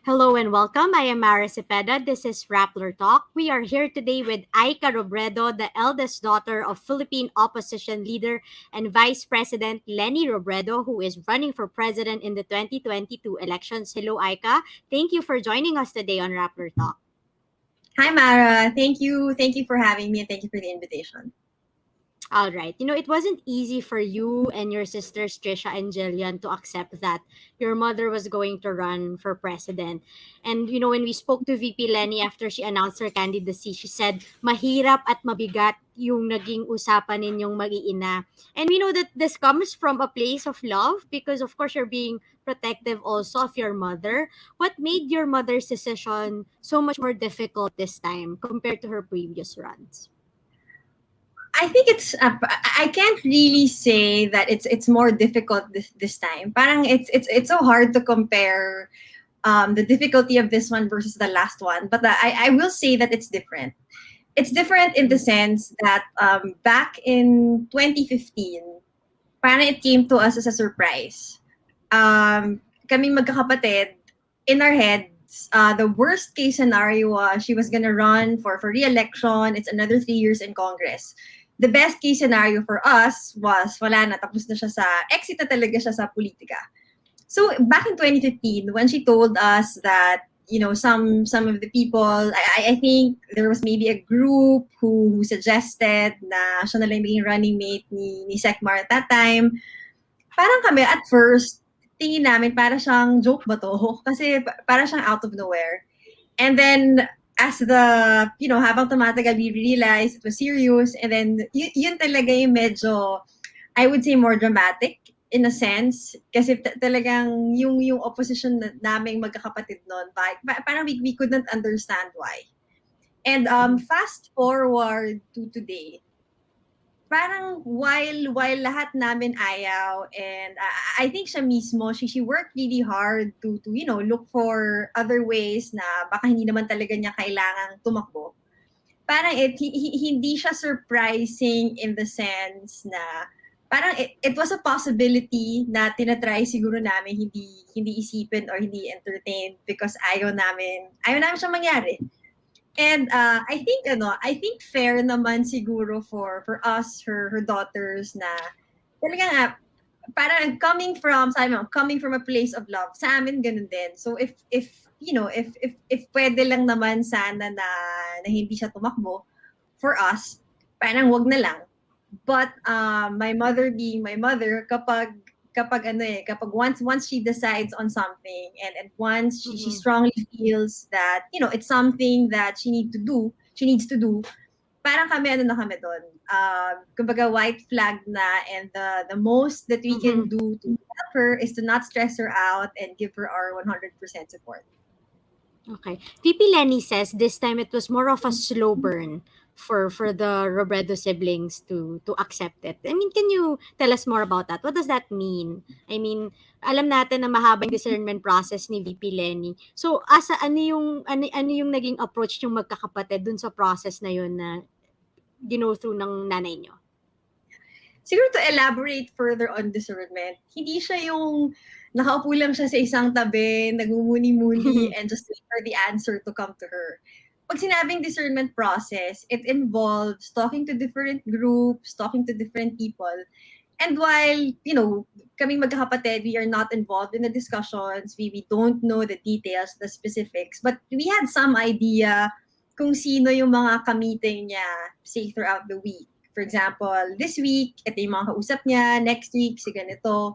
Hello and welcome. I am Mara Cepeda. This is Rappler Talk. We are here today with Aika Robredo, the eldest daughter of Philippine opposition leader and Vice President Leni Robredo, who is running for president in the 2022 elections. Hello, Aika. Thank you for joining us today on Rappler Talk. Hi, Mara. Thank you. Thank you for having me and thank you for the invitation. All right. It wasn't easy for you and your sisters, Trisha and Jillian, to accept that your mother was going to run for president. And when we spoke to VP Leni after she announced her candidacy, she said, mahirap at mabigat yung naging usapan ninyong mag-iina. And we know that this comes from a place of love because, of course, you're being protective also of your mother. What made your mother's decision so much more difficult this time compared to her previous runs? I think I can't really say that it's more difficult this time. Parang it's so hard to compare the difficulty of this one versus the last one. But I will say that it's different. It's different in the sense that back in 2015, parang it came to us as a surprise. Kaming magkakapatid, in our heads, the worst case scenario was she was gonna run for re-election. It's another 3 years in Congress. The best case scenario for us was wala na, tapos na siya exit na talaga siya sa politika. So back in 2015, when she told us that, some of the people, I think there was maybe a group who suggested na siya na lang maging running mate ni Sekmar at that time, parang kami at first, tingin namin para siyang joke ba to? Kasi para siyang out of nowhere. And then, as habang tumatagal, we realized it was serious. And then, yun talaga yung medyo, I would say more dramatic in a sense. Kasi talagang yung opposition naming magkakapatid nun, parang we couldn't understand why. And fast forward to today, parang while lahat namin ayaw, and I think siya mismo, she worked really hard to look for other ways na baka hindi naman talaga niya kailangang tumakbo. Parang hindi siya surprising in the sense na parang it was a possibility na tinatry siguro namin hindi isipin or hindi entertain because ayaw namin siya mangyari. And I think fair naman siguro for us, her daughters na talaga nga, parang coming from a place of love. Sa amin ganun din. So if pwede lang naman sana na hindi siya tumakbo for us, parang wag na lang. But my mother being my mother, kapag once she decides on something and once she strongly feels that it's something that she needs to do, parang kami na kami doon, kumbaga white flag na, and the most that we can do to help her is to not stress her out and give her our 100% support. Okay. VP Leni says this time it was more of a slow burn for the Robredo siblings to accept it. I mean, can you tell us more about that? What does that mean? I mean, alam natin na mahaba yung discernment process ni VP Leni. So, ano yung naging approach yung magkakapatid dun sa process na yun na through ng nanay nyo? Siguro to elaborate further on discernment, hindi siya yung nakaupo lang siya sa isang tabi, nagmumuni-muni, and just wait for the answer to come to her. Pag sinabing discernment process, it involves talking to different groups, talking to different people. And while, kaming magkakapatid, we are not involved in the discussions, we don't know the details, the specifics, but we had some idea kung sino yung mga kamiting niya, say, throughout the week. For example, this week, ito yung mga kausap niya, next week, si ganito.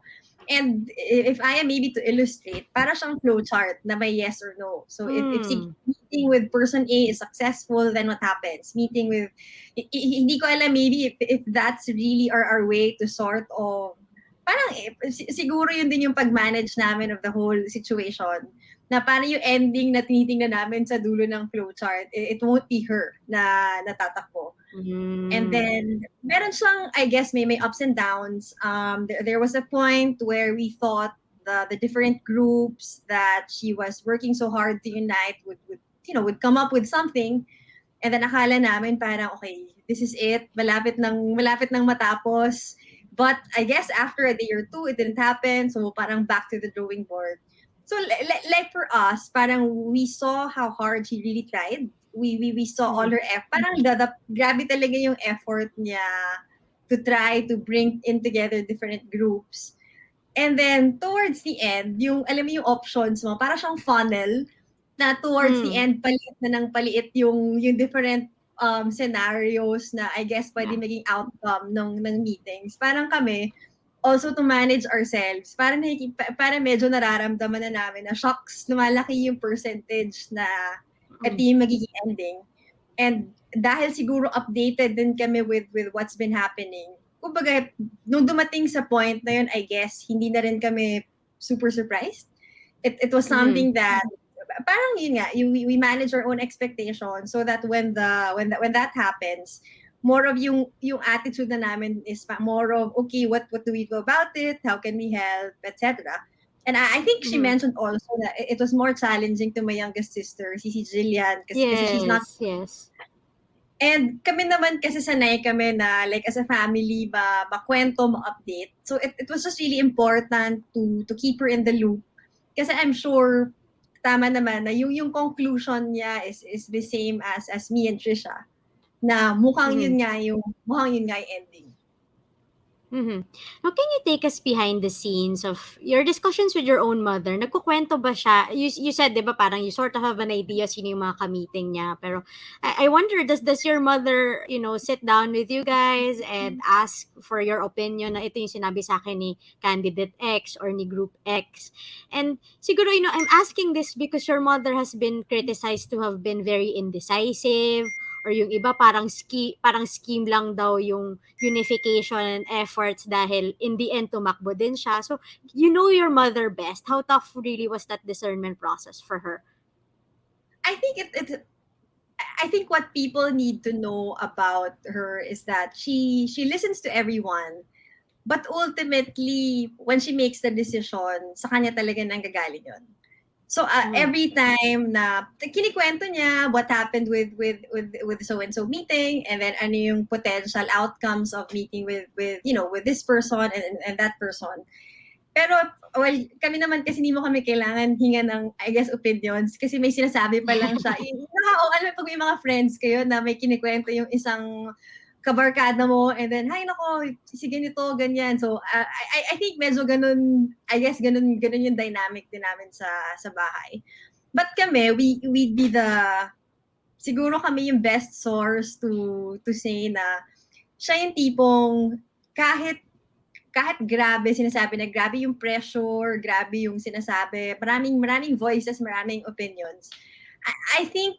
And if I am maybe to illustrate, para siyang flowchart na may yes or no. So if meeting with person A is successful, then what happens? Meeting with, hindi ko alam maybe if that's really our way to sort of, parang siguro yun din yung pag-manage namin of the whole situation. Na parang yung ending na tinitingnan namin sa dulo ng flowchart, it won't be her na natatakbo. And then, meron siyang, I guess, may ups and downs. There was a point where we thought the different groups that she was working so hard to unite would come up with something. And then akala namin parang, okay, this is it. Malapit nang matapos. But I guess after a day or two, it didn't happen. So parang back to the drawing board. So like for us, parang we saw how hard she really tried. We saw all Mm-hmm. her effort. Parang grabe talaga yung effort niya to try to bring in together different groups. And then towards the end, yung alam mo yung options mo, para siyang funnel na towards the Mm. end paliit na ng paliit yung different scenarios na I guess pwede Yeah. maging outcome ng meetings. Parang kami also to manage ourselves, parang medyo nararamdaman na namin na shocks, lumalaki yung percentage na ito Mm. yung magiging ending. And dahil siguro updated din kami with what's been happening, kumbaga, nung dumating sa point na yun, I guess, hindi na rin kami super surprised. It was Mm-hmm. something that, parang yun nga, we manage our own expectations so that when that happens, more of yung attitude na namin is more of, okay, what do we do about it? How can we help? Etc. And I think she Mm-hmm. mentioned also that it was more challenging to my youngest sister, si Jillian, kasi she's not. Yes, yes. And kami naman kasi sanay kami na like as a family makwento, ma-update. So it was just really important to keep her in the loop. Kasi I'm sure tama naman na yung conclusion niya is the same as me and Trisha na Mm-hmm. mukhang yun nga yung ending. Mm-hmm. Now, can you take us behind the scenes of your discussions with your own mother? Nagkukwento ba siya? You said, di ba, parang you sort of have an idea sino yung mga ka-meeting niya. Pero I wonder, does your mother, sit down with you guys and ask for your opinion na ito yung sinabi sa akin ni candidate X or ni group X? And siguro, I'm asking this because your mother has been criticized to have been very indecisive, or yung iba parang scheme lang daw yung unification and efforts dahil in the end tumakbo din siya. So, you know your mother best. How tough really was that discernment process for her? I think I think what people need to know about her is that she listens to everyone. But ultimately, when she makes the decision, sa kanya talaga nanggagaling yun. So Mm-hmm. every time na kinikwento niya what happened with so and so meeting, and then ano yung potential outcomes of meeting with this person and that person. Pero well, kami naman kasi hindi mo kami kailangan hinga ng I guess opinions kasi may sinasabi pa lang siya. Alam mo pag may mga friends kayo na may kinikwento yung isang kabarkada mo, and then hay nako si ganito ganyan. So I think medyo ganun, I guess ganun yung dynamic din namin sa bahay. But kami we'd be siguro kami yung best source to say na siya yung tipong kahit grabe sinasabi na grabe yung pressure, grabe yung sinasabi, maraming voices, maraming opinions. I think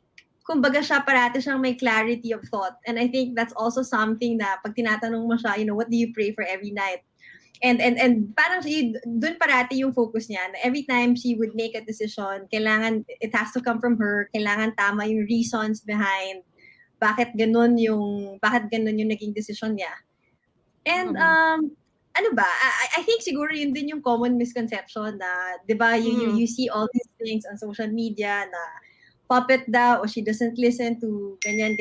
kumbaga siya parati siyang may clarity of thought. And I think that's also something na pag tinatanong mo siya, what do you pray for every night? And parang dun parati yung focus niya na every time she would make a decision, kailangan it has to come from her, kailangan tama yung reasons behind bakit ganun yung naging decision niya. And Mm-hmm. ano ba, I think siguro yun din yung common misconception na, 'di ba, Mm-hmm. you see all these things on social media na puppet daw or she doesn't listen to ganyan.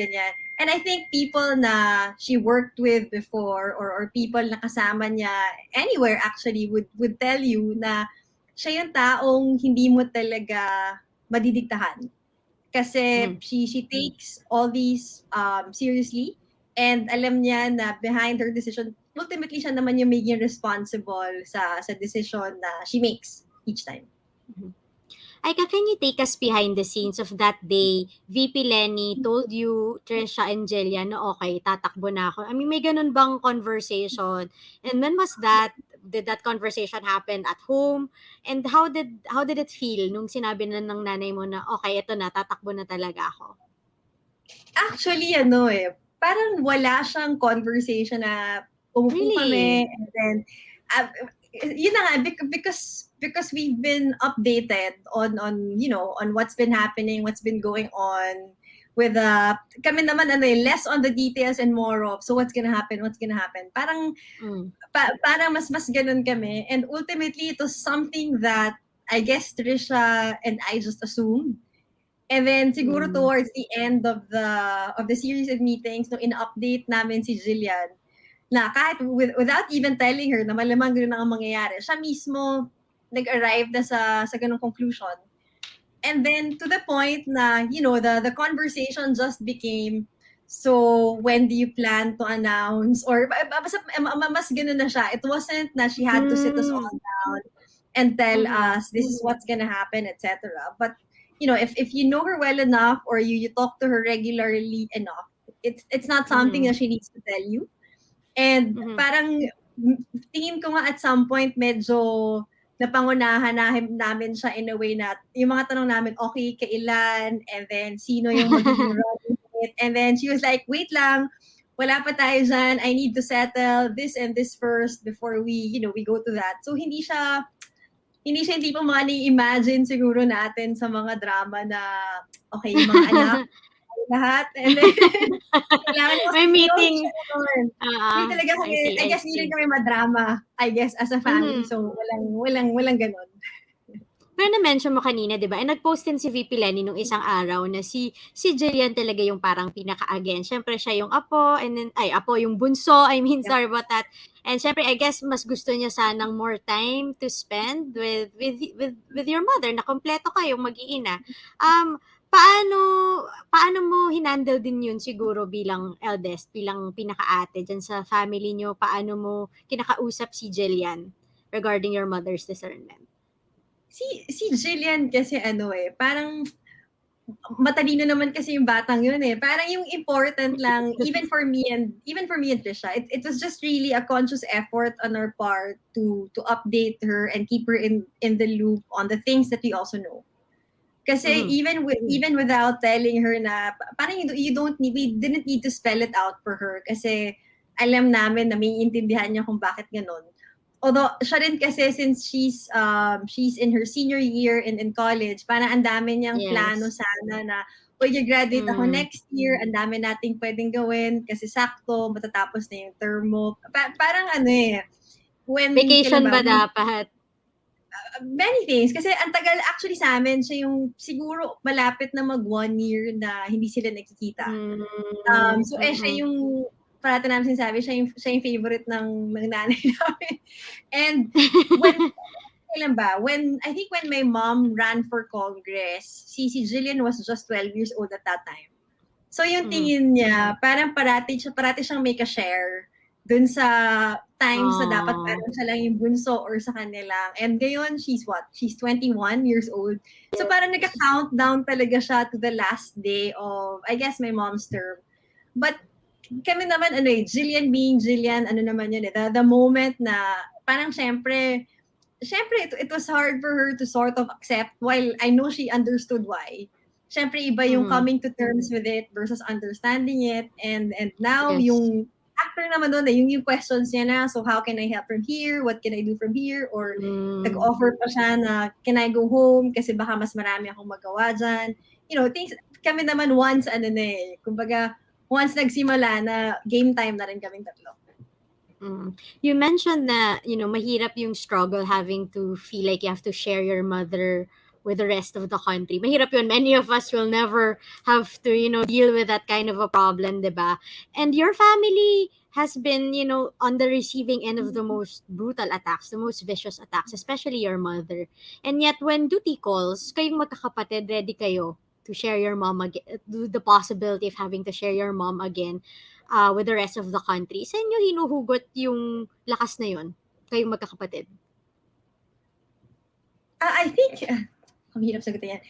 And I think people na she worked with before or people na kasama niya anywhere actually would tell you na siya yung taong hindi mo talaga madidiktahan. Kasi Mm-hmm. she takes all these seriously, and alam niya na behind her decision, ultimately siya naman yung maging responsible sa decision na she makes each time. Mm-hmm. Aika, can you take us behind the scenes of that day? VP Leni told you, Trisha and Jillian, na okay, tatakbo na ako. I mean, may ganun bang conversation? And when was that? Did that conversation happen at home? And how did it feel nung sinabi na ng nanay mo na, okay, ito na, tatakbo na talaga ako? Actually, parang wala siyang conversation na umupo kami, Really? and then, uh, yun na nga, because we've been updated on what's been happening, what's been going on with kami naman less on the details and more of so what's gonna happen. Parang Mm. parang mas ganun kami, and ultimately it was something that I guess Trisha and I just assumed. And then siguro Mm. towards the end of the series of meetings, no, in-update namin si Jillian na kahit without even telling her na malamang ganun ang mangyayari, siya mismo nag-arrive na sa ganung conclusion. And then to the point na, the conversation just became, so when do you plan to announce? Or mas ganun na siya. It wasn't na she had to sit us all Mm. down and tell Mhm. us this is what's gonna happen, etc. But if you know her well enough, or you talk to her regularly enough, it's not something Mhm. that she needs to tell you. And Mhm. parang tingin ko nga at some point medyo napangunahan namin siya in a way na yung mga tanong namin, okay, kailan? And then, sino yung magiging running mate? And then she was like, wait lang, wala pa tayo dyan. I need to settle this and this first before we go to that. So, hindi pa mga ni-imagine siguro natin sa mga drama na, okay, yung mga anak, lahat. And then, kailangan ko May siya meeting. naman. Hindi talaga I kami, see, I I guess hindi rin see. kami madrama, I guess, as a family. Mhm. So, walang ganon. Pero na-mention mo kanina, 'di ba? Nag-post din si VP Leni nung isang araw na si Jillian talaga yung parang pinaka-against. Siyempre siya yung apo, and then apo yung bunso. I mean, Yep. sorry about that. And siyempre, I guess mas gusto niya sanang more time to spend with your mother, na kompleto kayong mag-iina. Paano paano mo hinandle din yun siguro bilang eldest, bilang pinaka-ate diyan sa family niyo? Paano mo kinakausap si Jillian regarding your mother's discernment? Si Jillian kasi parang matalino naman kasi yung batang yun eh. Parang yung important lang, even for me and Trisha, it was just really a conscious effort on our part to update her and keep her in the loop on the things that we also know. Kasi Mhm. even without telling her na parang we didn't need to spell it out for her kasi alam namin na may intindihan niya kung bakit ganun. Although siya rin kasi, since she's in her senior year in college, parang ang dami niyang plano Yes. sana na, uy, graduate ako Mm. next year, ang dami nating pwedeng gawin kasi sakto matatapos na yung term mo. Parang kailan Vacation ba? ba dapat? Many things. Kasi ang tagal actually sa amin, siya yung siguro malapit na mag 1 year na hindi sila nakikita. Hmm, So siya mm. yung parati namin sinasabi, siya yung favorite ng nanay namin. And kailan ba? I think when my mom ran for Congress, si Jillian was just 12 years old at that time. So yung Mhm. tingin niya, parang parati siyang may ka-share dun sa times na dapat Oh, parang siya lang yung bunso or sa kanila. And ngayon, she's what? She's 21 years old. So parang nagka-countdown talaga siya to the last day of, I guess, my mom's term. But kami naman, Jillian being Jillian, naman yun the moment na parang syempre, it was hard for her to sort of accept, while I know she understood why. Syempre, iba yung mhm. coming to terms with it versus understanding it. And now, Yes. yung actor naman doon, yung questions niya na, so how can I help from here? What can I do from here? Or Hmm. nag-offer pa siya na, can I go home? Kasi baka mas marami akong magawa dyan. Things, kami naman once, kumbaga, once nagsimula na, game time na rin kaming tatlo. You mentioned na, mahirap yung struggle having to feel like you have to share your mother with the rest of the country. Mahirap yun. Many of us will never have to, deal with that kind of a problem, diba? And your family has been, on the receiving end of the most brutal attacks, the most vicious attacks, especially your mother. And yet, when duty calls, kayong magkakapatid, ready kayo to share your mom again, the possibility of having to share your mom again with the rest of the country. Saan nyo hinuhugot yung lakas na yun? Kayong magkakapatid? I think, ang hirap sagutin yan.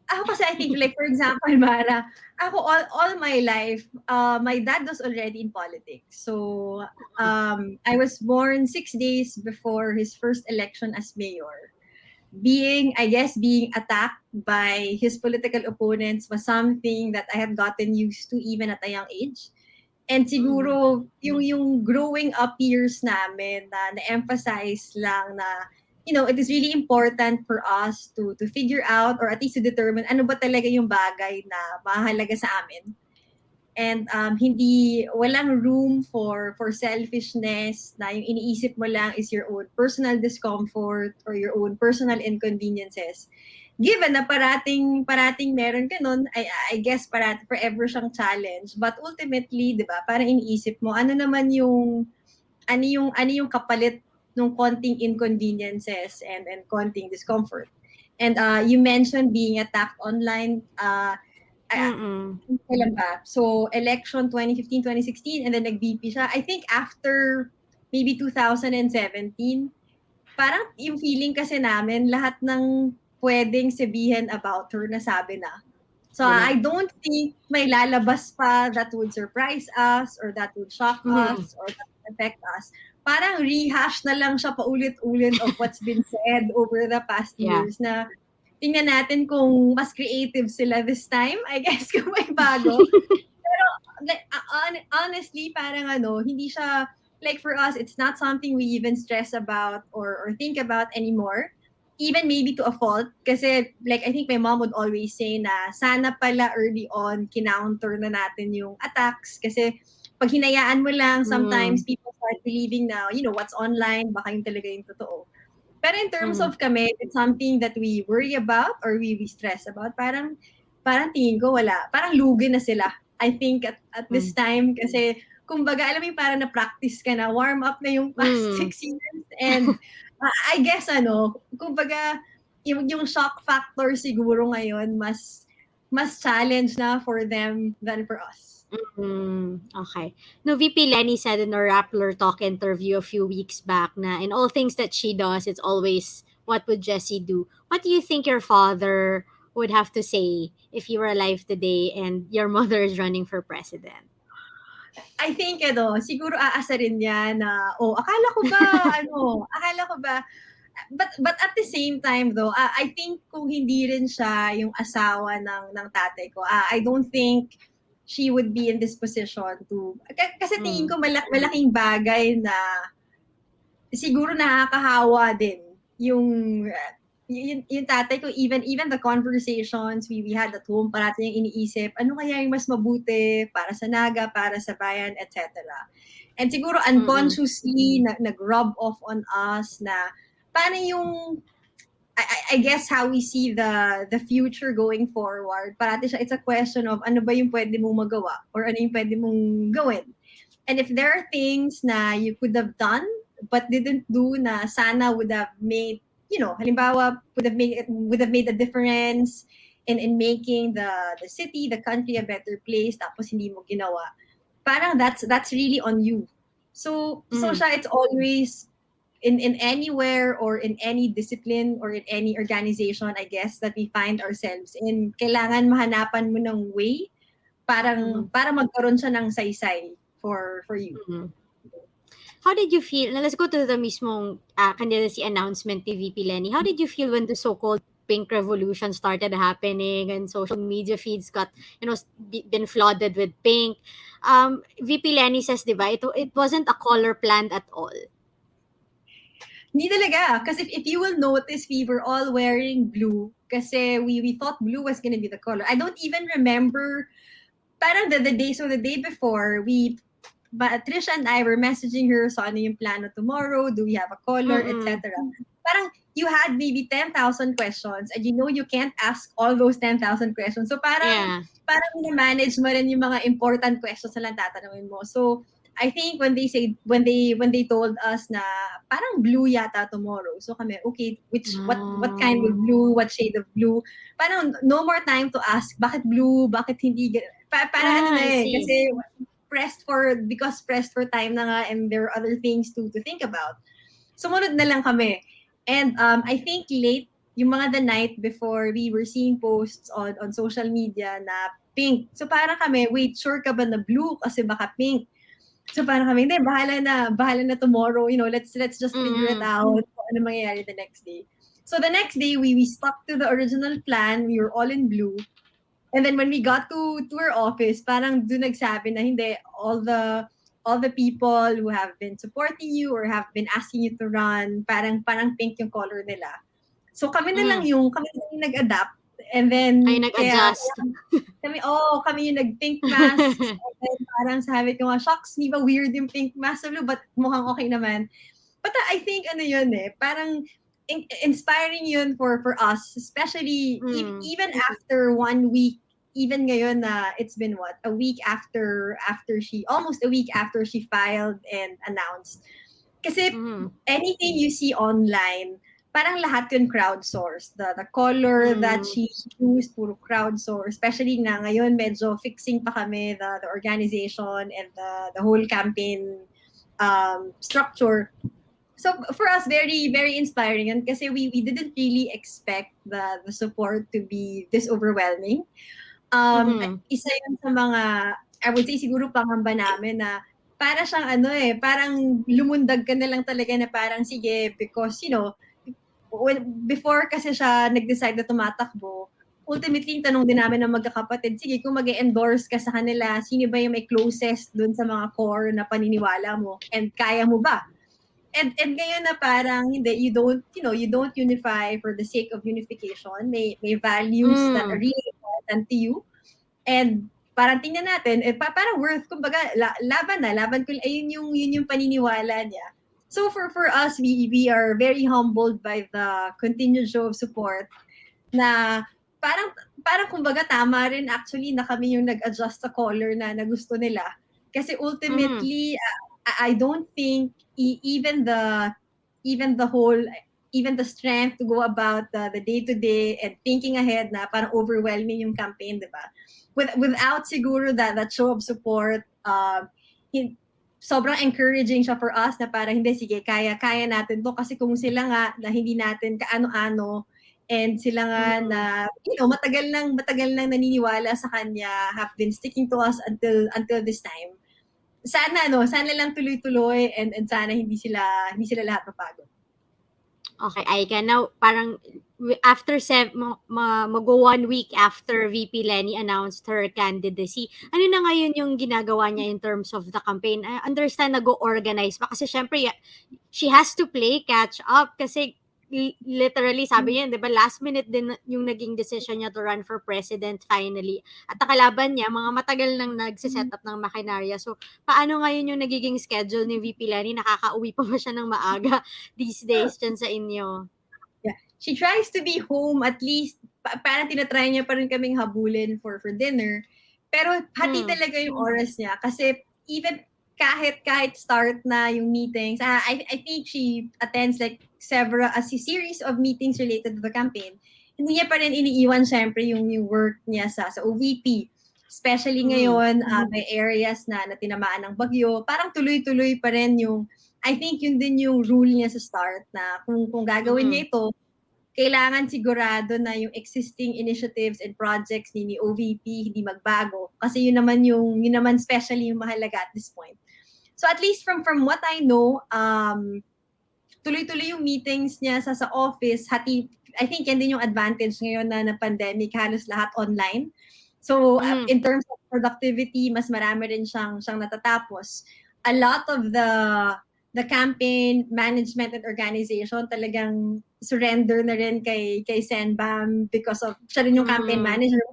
Ako kasi, I think, like, for example, Mara, ako all my life, my dad was already in politics. So, I was born 6 days before his first election as mayor. I guess, being attacked by his political opponents was something that I had gotten used to even at a young age. And Mm. siguro, yung growing up years namin na na-emphasize lang na, it is really important for us to figure out, or at least to determine ano ba talaga yung bagay na mahalaga sa amin. And walang room for selfishness na yung iniisip mo lang is your own personal discomfort or your own personal inconveniences. Given na parating meron ka nun, I guess forever siyang challenge. But ultimately, di ba, parang iniisip mo, ano yung kapalit nung konting inconveniences and konting discomfort. And you mentioned being attacked online. Mm. Kailan ba? So, election 2015, 2016, and then nag-VP siya. I think after maybe 2017, parang yung feeling kasi namin, lahat ng pwedeng sabihin about her nasabi na. So, Yun na. I don't think may lalabas pa that would surprise us or that would shock Mhm. us or that would affect us. Parang rehash na lang siya paulit-ulit of what's been said over the past Yeah. years na tingnan natin kung mas creative sila this time. I guess kung may bago. Pero like, honestly, parang hindi siya, like for us, it's not something we even stress about or think about anymore. Even maybe to a fault. Kasi like I think my mom would always say na sana pala early on kinounter na natin yung attacks. Kasi pag hinayaan mo lang, sometimes Mm. people start believing now, what's online, baka yung talaga yung totoo. Pero in terms Mm. of kami, it's something that we worry about or we stress about. Parang tingin ko wala. Parang lugi na sila. I think at this Mm. time kasi kumbaga alam mo yung parang na-practice ka na, warm up na yung past Mm. 6 years and I guess kumbaga yung shock factor siguro ngayon mas challenge na for them than for us. Okay. No, VP Lenny said in a Rappler talk interview a few weeks back na in all things that she does, it's always what would Jessie do. What do you think your father would have to say if you were alive today and your mother is running for president? I think siguro aasarin niya na, akala ko ba, but at the same time though, I think kung hindi rin siya yung asawa ng tatay ko, I don't think she would be in this position to, kasi tingin Mm. ko malaking bagay na siguro nakakahawa din yung yung tatay ko, even the conversations we had at home, parati yung iniisip, ano kaya yung mas mabuti para sa naga, para sa bayan, etc. And siguro Mm. unconsciously nag-rub off on us na paano yung I guess how we see the future going forward. Parati siya, it's a question of ano ba yung pwede mong magawa or ano yung pwede mong gawin. And if there are things na you could have done but didn't do na sana would have made, halimbawa would have made a difference in making the city, the country a better place tapos hindi mo ginawa. Parang that's really on you. So Mm. siya, it's always in anywhere or in any discipline or in any organization, I guess, that we find ourselves in, kailangan mahanapan mo ng way Mm. para magkaroon siya ng saysay for you. Mm. How did you feel? Now, let's go to the mismong candidacy announcement ni VP Lenny. How did you feel when the so-called pink revolution started happening and social media feeds got, been flooded with pink? VP Lenny says, diba, it wasn't a color planned at all. Hindi talaga. Because if you will notice, we were all wearing blue. Kasi we thought blue was gonna be the color. I don't even remember, parang the day before, but Trisha and I were messaging her, so ano yung plano tomorrow? Do we have a color? Mm-mm. Etc. Parang you had maybe 10,000 questions and you can't ask all those 10,000 questions. So Yeah. parang manage mo rin yung mga important questions na lang tatanungin mo. So I think when they told us na parang blue yata tomorrow. So kami, okay, what kind of Ah. blue, what shade of blue? Parang no more time to ask bakit blue, bakit hindi parang ano na I see. kasi pressed for time na nga and there are other things to think about. Sumunod na lang kami. And I think late, yung mga the night before, we were seeing posts on social media na pink. So parang kami, wait, sure ka ba na blue? Kasi baka pink. So parang kami, hindi, bahala na tomorrow. Let's just figure it Mm-mm. out kung ano mangyayari the next day. So the next day, we stuck to the original plan. We were all in blue. And then when we got to our office, parang doon nagsabi na hindi, all the people who have been supporting you or have been asking you to run, parang pink yung color nila. So kami na lang Mm. yung nag-adapt. And Ay, then nag-adjust. kami yung nag-pink masks. And then parang sabi ko nga, shocks, di ba weird yung pink mask? Sabi ko, but mukhang okay naman. But I think yun parang inspiring yun for us, especially Mm. even after 1 week, even ngayon na it's been what, almost a week after she filed and announced. Kasi Mhm. anything you see online, parang lahat yun crowdsourced. The color that Mm. she used, puro crowdsourced. Especially na ngayon, medyo fixing pa kami the organization and the whole campaign structure. So for us, very, very inspiring. And kasi we didn't really expect the support to be this overwhelming. Mhm. Isa yun sa mga, I would say siguro pangamba namin na para siyang ano parang lumundag ka na lang talaga na parang sige, because before kasi siya nag-decide na tumatakbo, ultimately yung tanong din namin ng magkakapatid, sige kung mag-endorse ka sa kanila, sino ba yung may closest dun sa mga core na paniniwala mo and kaya mo ba? And ngayon na parang hindi, you don't unify for the sake of unification. May values that are Mm. really important to you. And parang tingnan natin, parang worth, kumbaga, laban ko, yun yung paniniwala niya. So for us, we are very humbled by the continued show of support na parang, parang kumbaga tama rin actually na kami yung nag-adjust sa color na gusto nila. Kasi Mhm. ultimately, I don't think even the whole even the strength to go about the day-to-day and thinking ahead na parang overwhelming yung campaign, di ba? Without siguro that show of support, sobrang encouraging siya for us na parang hindi, sige, kaya natin to kasi kung sila nga na hindi natin kaano-ano and sila nga na, Mhm. matagal nang naniniwala sa kanya, have been sticking to us until this time. Sana lang tuloy-tuloy and sana hindi sila lahat mapagod. Okay, Aika. Now, parang after mag-go 1 week after VP Leni announced her candidacy, ano na ngayon yung ginagawa niya in terms of the campaign? I understand nag-organize pa kasi syempre she has to play catch up kasi literally sabi niya, 'di ba, last minute din yung naging decision niya to run for president finally. At ang kalaban niya, mga matagal nang nagse-set up ng makinarya. So, paano ngayon yung nagiging schedule ni VP Leni? Nakakauwi pa ba siya ng maaga these days dyan sa inyo? Yeah. She tries to be home at least, parang tinatry niya pa rin kaming habulin for dinner. Pero hati Hmm. talaga yung oras niya kasi even kahit start na yung meetings, I think she attends like a series of meetings related to the campaign. Hindi niya pa rin iniiwan syempre yung work niya sa OVP. Especially Mhm. ngayon, may areas na tinamaan ng bagyo, parang tuloy-tuloy pa rin yung, I think yun din yung rule niya sa start na kung gagawin Mhm. niya ito, kailangan sigurado na yung existing initiatives and projects ni OVP hindi magbago kasi yun naman especially yung mahalaga at this point. So at least from what I know, tuloy-tuloy yung meetings niya sa office, I think yan din yung advantage ngayon na pandemic, halos lahat online. So Mhm. in terms of productivity, mas marami rin siyang natatapos. A lot of the campaign management and organization talagang surrender na rin kay Senbam because of siya rin yung campaign Mhm. manager.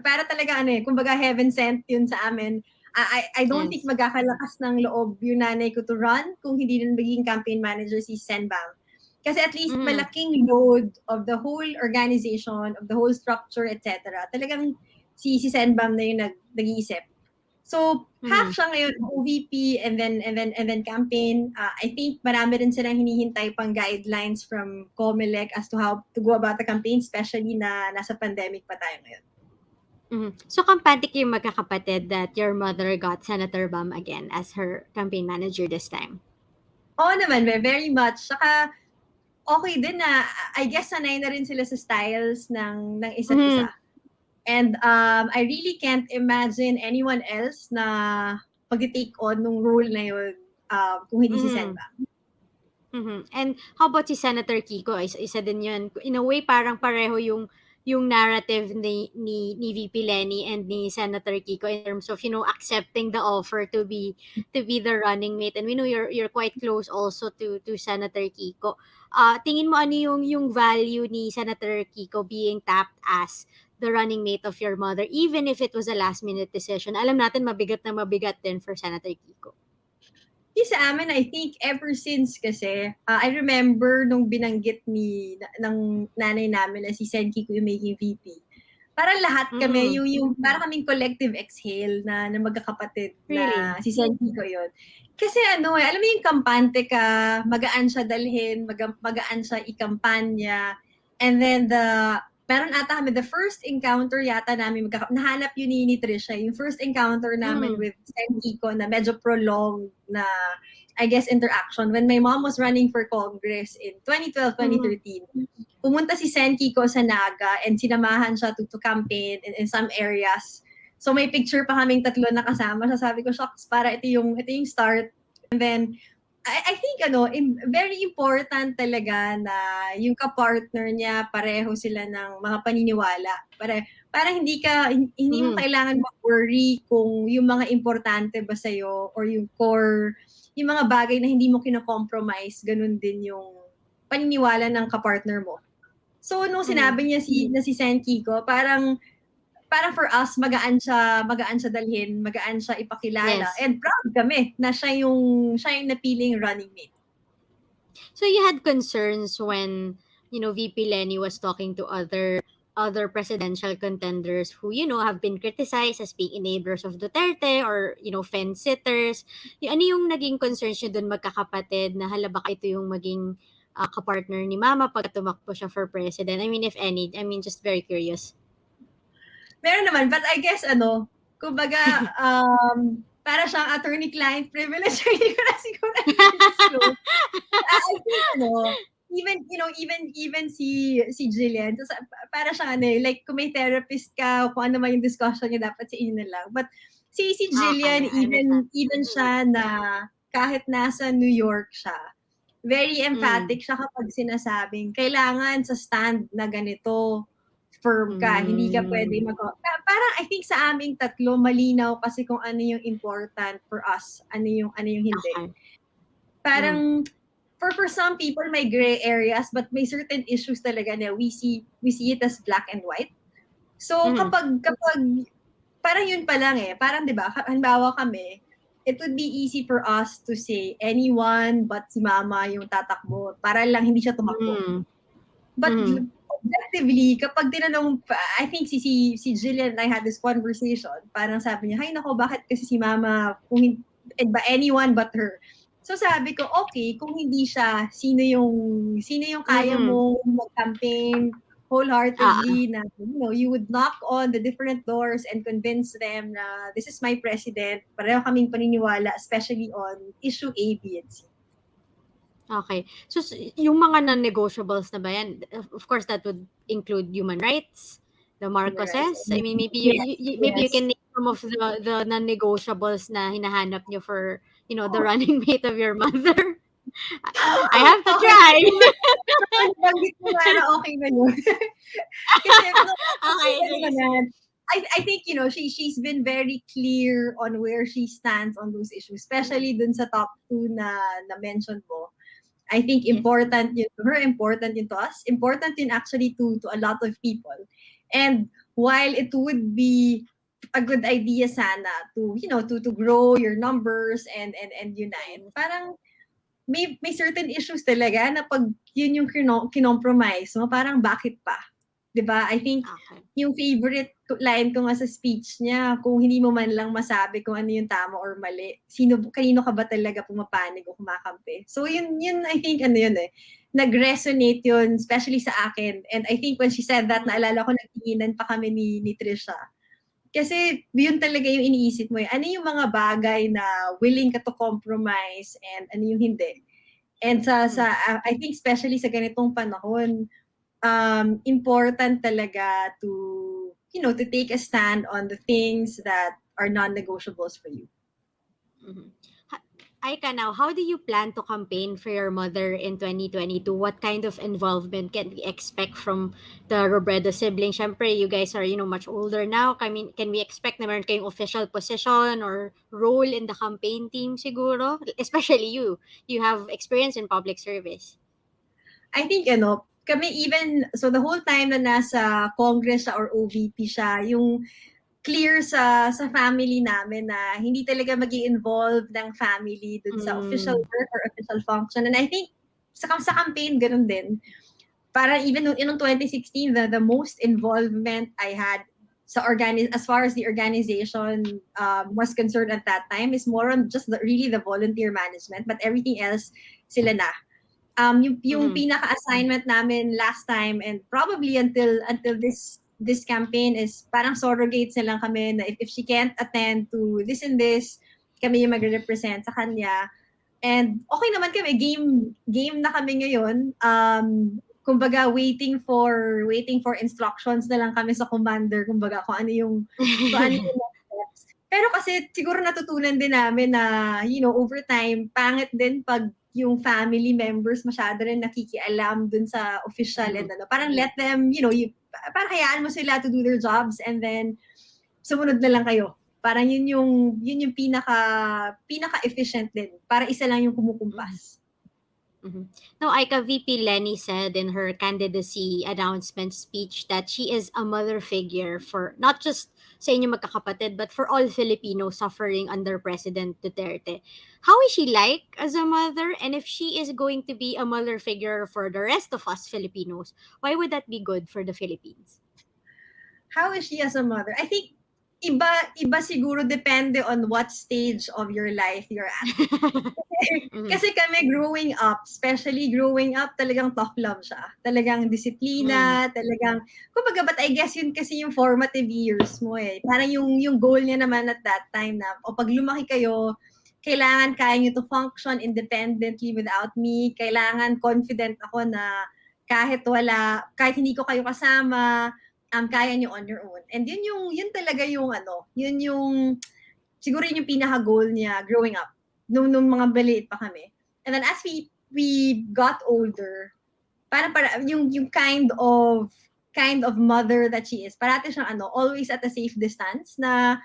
Para talaga kumbaga heaven sent yun sa amin. I don't think Yes. magkakalakas ng loob yung nanay ko to run kung hindi rin magiging campaign manager si Senbam. Kasi at least Mhm. malaking load of the whole organization, of the whole structure, etc. Talagang si Senbam na yung nag-iisip. So, half Mhm. siya ngayon OVP and then campaign. I think marami rin silang hinihintay pang guidelines from COMELEC as to how to go about the campaign, especially na nasa pandemic pa tayo ngayon. Mhm. So, kampante kayong magkakapatid that your mother got Senator Bam again as her campaign manager this time? Oo naman, very much. Saka, okay din na, I guess sanay na rin sila sa styles ng isa't isa. Mhm. And I really can't imagine anyone else na pag-take on nung role na yun kung hindi si Mhm. Senba. Mhm. And how about si Senator Kiko? Isa din 'yun. In a way, parang pareho yung narrative ni VP Leni and ni Senator Kiko in terms of, accepting the offer to be the running mate. And we know you're quite close also to Senator Kiko. Tingin mo ano yung value ni Senator Kiko being tapped as the running mate of your mother even if it was a last minute decision? Alam natin mabigat na mabigat din for Senator Kiko. Yung sa amin, I think ever since kasi, I remember nung binanggit ng nanay namin na si Sen Kiko yung maging VP. Parang lahat kami, Mm. yung parang kaming collective exhale na magkakapatid na Really? si Senki ko yun. Kasi ano alam mo yung kampante ka, magaan siya dalhin, magaan siya ikampanya, and then meron ata kami, the first encounter yata namin, nahanap yun ni Trisha, yung first encounter namin Mm. with Senki ko na medyo prolonged na, I guess, interaction when my mom was running for Congress in 2012, Mm. 2013. Pumunta si Senki ko sa Naga and sinamahan siya to campaign in some areas. So may picture pa kaming tatlo na kasama. Sabi ko, shucks, para ito yung start. And then, I think very important talaga na yung ka-partner niya, pareho sila ng mga paniniwala. Para hindi mo Mm. kailangan mag-worry kung yung mga importante ba sa'yo or yung core, yung mga bagay na hindi mo kino-compromise, ganun din yung paniniwala ng ka-partner mo. So, nung Mm. sinabi niya si Senki ko, parang for us, magaan siya dalhin, magaan siya ipakilala, Yes. and proud kami na siya yung napiling running mate. So you had concerns when, VP Leni was talking to other presidential contenders who, have been criticized as being enablers of Duterte or, fence sitters. Ano yung naging concerns nyo dun magkakapatid na hala baka ito yung maging kapartner ni Mama pag tumakbo siya for president? I mean, if any. I mean, just very curious. Meron naman, but I guess kumbaga, para siyang attorney-client privilege, hindi ko na siguro i-disclose. I think even si Jillian, so, para siyang like kung may therapist ka, kung ano man yung discussion niya, dapat sa inyo na lang. But si Jillian, Okay, I understand. even siya na kahit nasa New York siya, very Mm. emphatic siya kapag sinasabing kailangan sa stand na ganito firm ka, hindi ka pwede Mm. parang I think sa aming tatlo malinaw kasi kung ano yung important for us, ano yung hindi. Okay. Mm. Parang for some people may gray areas, but may certain issues talaga na we see it as black and white. So Mm. kapag parang yun pa lang parang 'di ba, halimbawa kami, it would be easy for us to say anyone but si Mama yung tatakbo para lang hindi siya tumakbo. Mm. But Mm. objectively, kapag tinanong, I think si Jillian and I had this conversation, parang sabi niya, "Hay nako, bakit kasi si Mama, kung ba anyone but her?" So sabi ko, okay, kung hindi siya, sino yung kaya Mm. mong mag-campaign Ah. wholeheartedly na, you would knock on the different doors and convince them na this is my president, pareho kaming paniniwala, especially on issue A, B, and C. Okay. So, yung mga non-negotiables na ba yan? Of course, that would include human rights, the Human rights. Marcoses. I mean, maybe Yes, maybe you yes. can name some of the non-negotiables na hinahanap nyo for, the running mate of your mother. I have to Okay, try. nabanggit mo nga na okay na yun. Kasi no, Okay, ano sige, naman, sige. I think she's been very clear on where she stands on those issues, especially dun sa top two na mention mo. I think Yes. important yun to her, important yun to us, important yun actually to a lot of people. And while it would be a good idea sana to to grow your numbers and unite, parang may certain issues talaga na pag yun yung kinompromise mo, parang bakit pa? 'Di ba? I think Okay. yung favorite line ko nga sa speech niya, kung hindi mo man lang masabi kung ano yung tama or mali, kanino ka ba talaga pumapanig o kumakampi? So yun I think nag-resonate yun, especially sa akin. And I think when she said that, naalala ko nagtinginan pa kami ni Trisha. Kasi yun talaga yung iniisip mo. Ano yung mga bagay na willing ka to compromise and ano yung hindi. And I think especially sa ganitong panahon, important talaga to take a stand on the things that are non-negotiables for you. Mhm. Aika, now, how do you plan to campaign for your mother in 2022? What kind of involvement can we expect from the Robredo siblings? Siyempre, you guys are, much older now. I mean, can we expect na meron kayong official position or role in the campaign team siguro? Especially you. You have experience in public service. I think kami even, so the whole time na nasa Congress siya or OVP siya, yung clear sa family namin na hindi talaga magi-involve ng family dun sa official Mm. work or official function. And I think sa campaign, ganun din. Parang even in 2016, the most involvement I had as far as the organization was concerned at that time is more on just really the volunteer management, but everything else sila na. Yung Mm-hmm. pinaka-assignment namin last time and probably until this campaign is parang surrogates na lang kami na if she can't attend to this and this, kami yung magre-represent sa kanya. And okay naman kami, game na kami ngayon. Kumbaga waiting for instructions na lang kami sa commander, kumbaga kung ano yung next steps. Pero kasi siguro natutunan din namin na over time pangit din pag yung family members masyado rin nakikialam dun sa official and parang let them, parang hayaan mo sila to do their jobs and then sumunod na lang kayo. Parang yun yung pinaka-efficient din. Para isa lang yung kumukumpas. Mm-hmm. Now, Aika, VP Leni said in her candidacy announcement speech that she is a mother figure for not just sa inyong magkakapatid, but for all Filipinos suffering under President Duterte. How is she like as a mother? And if she is going to be a mother figure for the rest of us Filipinos, why would that be good for the Philippines? How is she as a mother? I think iba siguro depende on what stage of your life you're at. Mhm. Kasi kami growing up, especially growing up, talagang tough love siya. Talagang Mm. disiplina, talagang, kumbaga, but I guess yun kasi yung formative years mo eh. Parang yung goal niya naman at that time na, o pag lumaki kayo, kailangan kaya niyo to function independently without me. Kailangan confident ako na kahit hindi ko kayo kasama, kaya niyo on your own. And yun talaga yun yung, siguro yun yung pinaka-goal niya growing up nung mga maliit pa kami. And then as we got older, para yung kind of mother that she is, parati siyang always at a safe distance na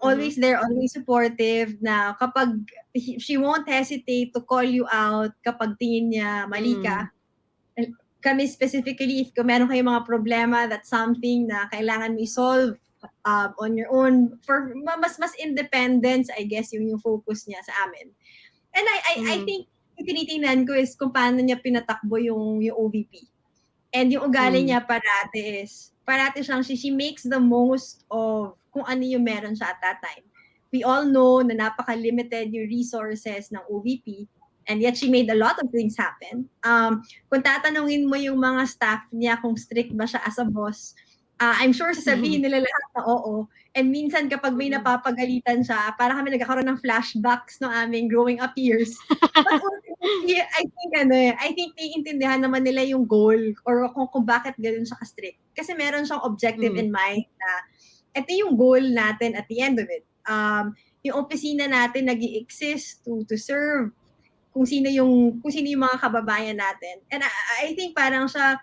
Mhm. always there, always supportive na kapag she won't hesitate to call you out kapag tingin niya mali Mm. ka. Kami specifically, if meron kayong mga problema, that's something na kailangan mo i-solve on your own. For mas independence, I guess, yung focus niya sa amin. And I Mhm. think yung tinitingnan ko is kung paano niya pinatakbo yung OVP. And yung ugali Mm. niya parati siyang she makes the most of kung ano yung meron siya at that time. We all know na napaka-limited yung resources ng OVP and yet she made a lot of things happen. Kung tatanungin mo yung mga staff niya kung strict ba siya as a boss, I'm sure sasabihin nila lahat na oo. And minsan kapag may napapagalitan siya, para kami nagkakaroon ng flashbacks no aming growing up years. But ultimately, I think naiintindihan naman nila yung goal or kung bakit gano'n siya ka-strict. Kasi meron siyang objective Mhm. in mind na ito yung goal natin at the end of it. Yung opisina natin nag-i-exist to serve kung sino yung mga kababayan natin. And I think parang siya,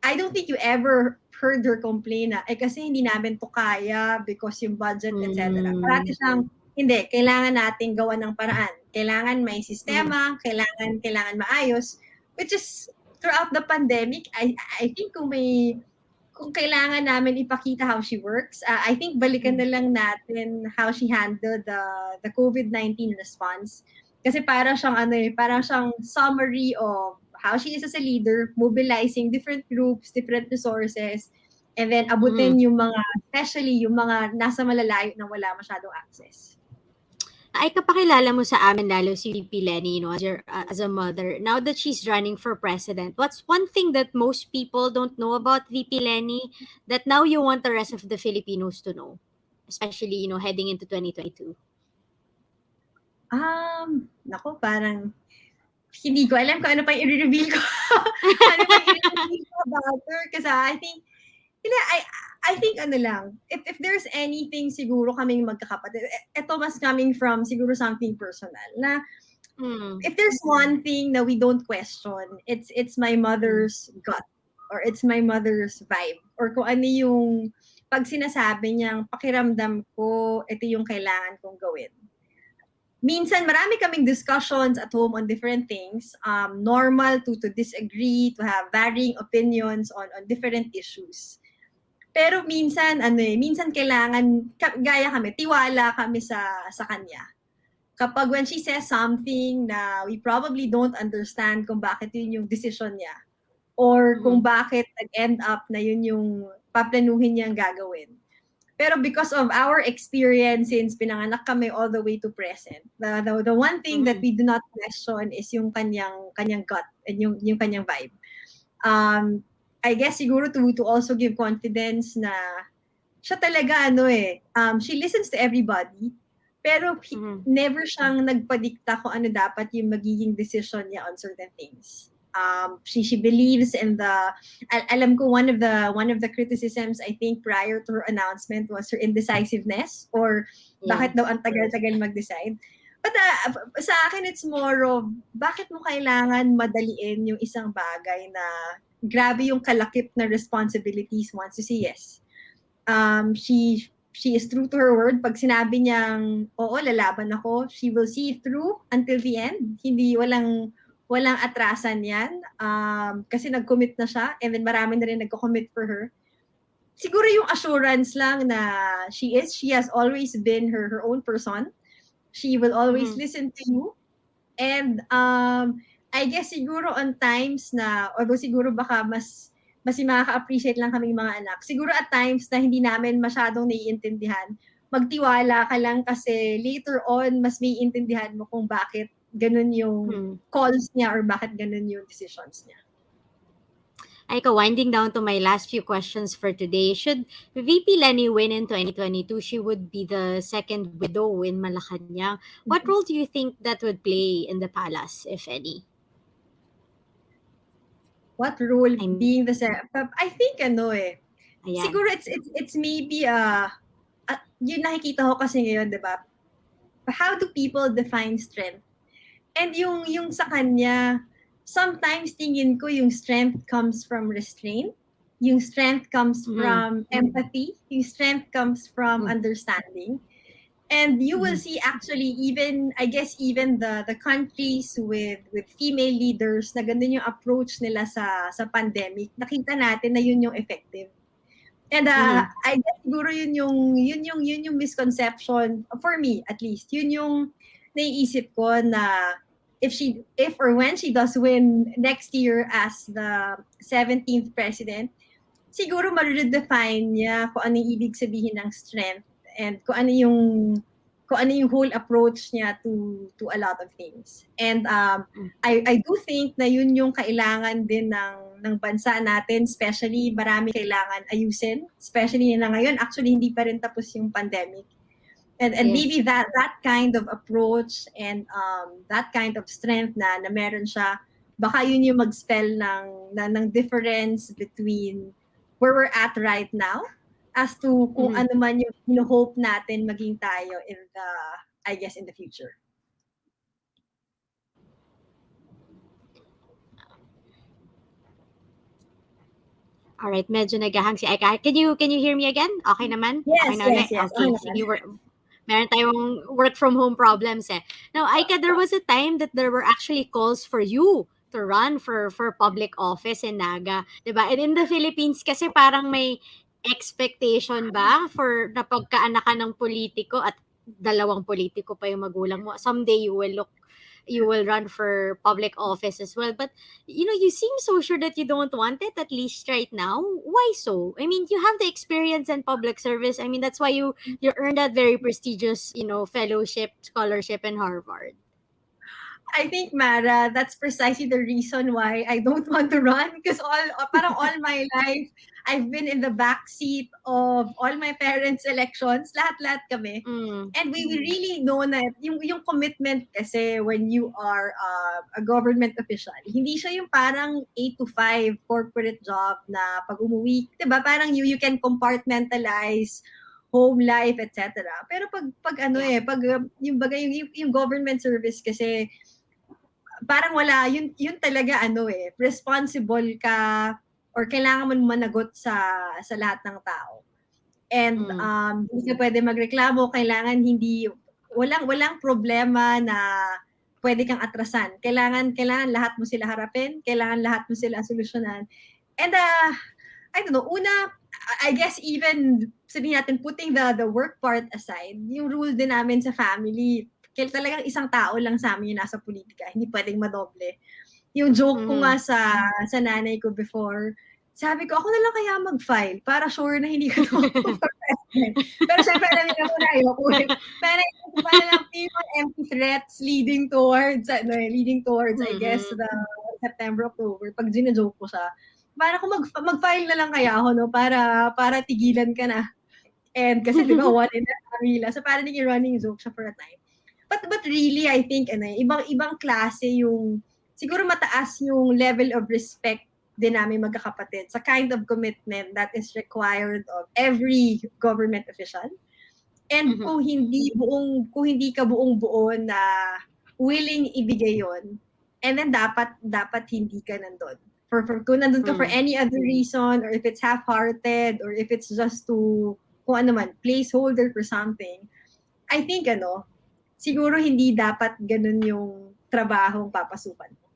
I don't think you ever heard her complain na, kasi hindi namin to kaya because yung budget, etc. Parati Mm. siyang, hindi, kailangan natin gawa ng paraan. Kailangan may Mhm. sistema, kailangan maayos, which is, throughout the pandemic, I think kung kailangan namin ipakita how she works, I think balikan na lang natin how she handled the COVID-19 response. Kasi parang siyang summary of how she is as a leader, mobilizing different groups, different resources, and then Mhm. abutin especially yung mga nasa malalayo na wala masyadong access. Ay, kapakilala mo sa amin lalo si VP Leni, as a mother. Now that she's running for president, what's one thing that most people don't know about VP Leni that now you want the rest of the Filipinos to know? Especially, heading into 2022. Nako, parang hindi ko alam kung ano pa yung i-reveal ko. Ano pa yung i-reveal ko about her? Kasi I think if there's anything siguro kaming magkakapatid, ito mas coming from siguro something personal, na Mm. if there's one thing that we don't question, it's my Mm. mother's gut or it's my mother's vibe or kung ano yung pag sinasabi niyang pakiramdam ko, ito yung kailangan kong gawin. Minsan marami kaming discussions at home on different things. Normal to disagree, to have varying opinions on different issues. Pero minsan kailangan gaya kami, tiwala kami sa kanya. Kapag when she says something na we probably don't understand kung bakit yun yung decision niya, or kung Mhm. bakit nag-end up na yun yung paplanuhin niyang gagawin. Pero because of our experience since pinanganak kami all the way to present, the one thing that Mhm. we do not question is yung kanyang gut and yung kanyang vibe. I guess siguro to also give confidence na siya talaga she listens to everybody, pero Mhm. never siyang nagpadikta kung ano dapat yung magiging decision niya on certain things. She believes in alam ko one of the criticisms I think prior to her announcement was her indecisiveness or bakit daw Yes. ang tagal-tagal mag-decide. But sa akin it's more of bakit mo kailangan madaliin yung isang bagay na grabe yung kalakip na responsibilities once you say yes. She is true to her word. Pag sinabi niyang, oo, lalaban ako, she will see through until the end. Walang atrasan yan. Kasi nag-commit na siya and then marami na rin nagko-commit for her. Siguro yung assurance lang na she has always been her own person. She will always Mhm. listen to you. And I guess siguro on times na, although siguro baka mas makaka-appreciate lang kaming mga anak. Siguro at times na hindi namin masyadong naiintindihan, magtiwala ka lang kasi later on, mas may intindihan mo kung bakit ganun yung Mhm. calls niya or bakit ganun yung decisions niya. Aika, winding down to my last few questions for today. Should VP Leni win in 2022, she would be the second widow in Malacanang. What Mhm. role do you think that would play in the palace, if any? What role I'm, being I think ayan. siguro it's maybe yung nakikita ko kasi ngayon, 'di ba? How do people define strength? And yung sa kanya, sometimes tingin ko yung strength comes from restraint, yung strength comes Mhm. from empathy, yung strength comes from Mhm. understanding. And you will Mhm. see actually even I guess even the countries with female leaders na ganun yung approach nila sa pandemic, nakita natin na yun yung effective. And Mhm. I guess siguro yun yung misconception for me at least. Yun yung naiisip ko na if or when she does win next year as the 17th president, siguro ma-redefine niya kung ano yung ibig sabihin ng strength and kung ano yung whole approach niya to a lot of things. And Mhm. I do think na yun yung kailangan din ng bansa natin, especially marami kailangan ayusin, especially na ngayon actually hindi pa rin tapos yung pandemic. And maybe Yes. that kind of approach and that kind of strength na meron siya, baka yun yung mag-spell ng difference between where we're at right now as to kung Mhm. ano man yung hope natin maging tayo in the I guess in the future. All right, medyo nagahang si Aika. Can you hear me again? Okay naman? Okay Yes, na yes, ulit? yes. Okay Okay, naman. sige, meron tayong work from home problems eh. Now, Aika, there was a time that there were actually calls for you to run for public office in Naga, 'di ba? And in the Philippines kasi parang may expectation ba for na pagkaanak ka ng politiko at dalawang politiko pa yung magulang mo. Someday you will run for public office as well. But you seem so sure that you don't want it, at least right now. Why so? I mean, you have the experience in public service. I mean, that's why you earned that very prestigious, fellowship, scholarship in Harvard. I think, Mara, that's precisely the reason why I don't want to run because parang all my life I've been in the back seat of all my parents' elections, lahat-lahat kami. Mm, And we really know na yung commitment kasi when you are a government official, hindi siya yung parang 8 to 5 corporate job na pag umuwi, 'di ba? Parang you can compartmentalize home life, etc. Pero pag yeah. yung bagay yung government service kasi parang wala yun talaga responsible ka or kailangan mo managot sa lahat ng tao. And Mm, hindi ka pwede magreklamo, kailangan walang problema na pwede kang atrasan. Kailangan lahat mo sila harapin, kailangan lahat mo sila solusyonan. And I don't know, I guess even sabihin natin putting the work part aside, yung rule din namin sa family, talagang isang tao lang sa amin yung nasa politika, hindi pwedeng madoble. Yung joke ko Mhm. nga sa nanay ko before, sabi ko, ako na lang kaya mag-file para sure na hindi ka tumakbo for president. Pero syempre, alam niyo naman na ayoko eh. Pero paano lang people empty threats leading towards, I guess, Mhm. the September, October, pag gina-joke ko siya, para kung mag-file na lang kaya ako, no, para tigilan ka na. And kasi, di ba, one in a family. So, parang naging running joke siya for a time. But really, I think, ibang klase yung, siguro mataas yung level of respect din namin magkakapatid sa kind of commitment that is required of every government official. And Mhm. kung hindi ka buong-buo na willing ibigay yon, and then dapat hindi ka nandun. For kung nandun ka for Mhm. any other reason, or if it's half-hearted, or if it's just to, kung ano man, placeholder for something, I think, siguro hindi dapat ganun yung trabahong papasukan mo.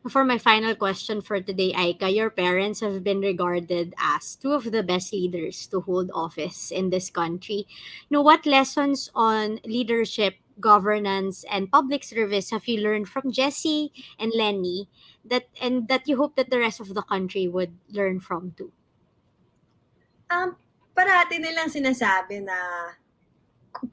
For my final question for today, Aika, your parents have been regarded as two of the best leaders to hold office in this country. What lessons on leadership, governance, and public service have you learned from Jesse and Lenny that you hope that the rest of the country would learn from too? Um, Parati nilang sinasabi na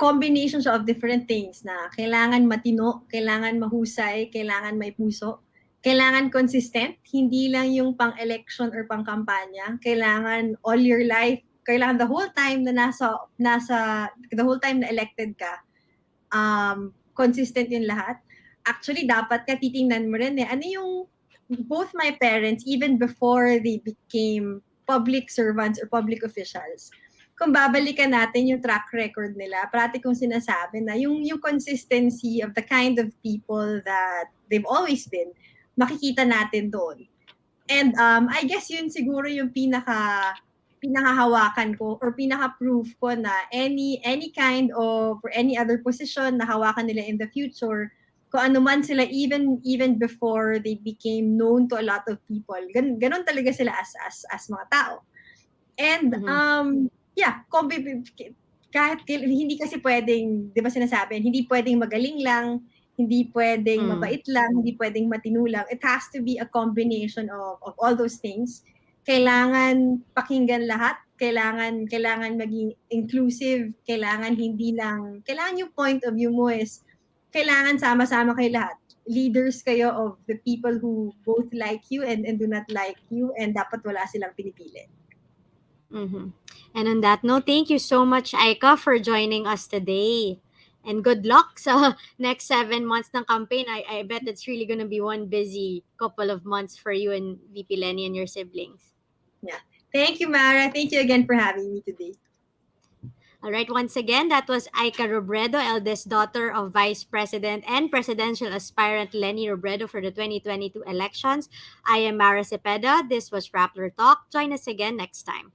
combination siya of different things na kailangan matino, kailangan mahusay, kailangan may puso, kailangan consistent, hindi lang yung pang-election or pang-kampanya, kailangan all your life, kailangan the whole time na the whole time na elected ka, consistent yung lahat. Actually, dapat ka titingnan mo rin ano yung, both my parents, even before they became public servants or public officials, kung babalikan natin yung track record nila, parati kong sinasabi na yung consistency of the kind of people that they've always been, makikita natin doon. And I guess yun siguro yung pinakahawakan ko or pinaka-proof ko na any kind of or any other position na hawakan nila in the future, kung ano man sila, even before they became known to a lot of people, ganun talaga sila as mga tao. And Mhm. yeah, kahit hindi kasi pwedeng, 'di ba sinasabi, hindi pwedeng magaling lang, hindi pwedeng Mm. mabait lang, hindi pwedeng matino lang. It has to be a combination of all those things. Kailangan pakinggan lahat, kailangan maging inclusive, kailangan yung point of view mo is kailangan sama-sama kayo lahat. Leaders kayo of the people who both like you and do not like you, and dapat wala silang pinipili. Mhm. And on that note, thank you so much, Aika, for joining us today. And good luck sa next 7 months ng campaign. I bet it's really gonna be one busy couple of months for you and VP Lenny and your siblings. Yeah. Thank you, Mara. Thank you again for having me today. All right, once again, that was Aika Robredo, eldest daughter of Vice President and presidential aspirant Leni Robredo for the 2022 elections. I am Mara Cepeda. This was Rappler Talk. Join us again next time.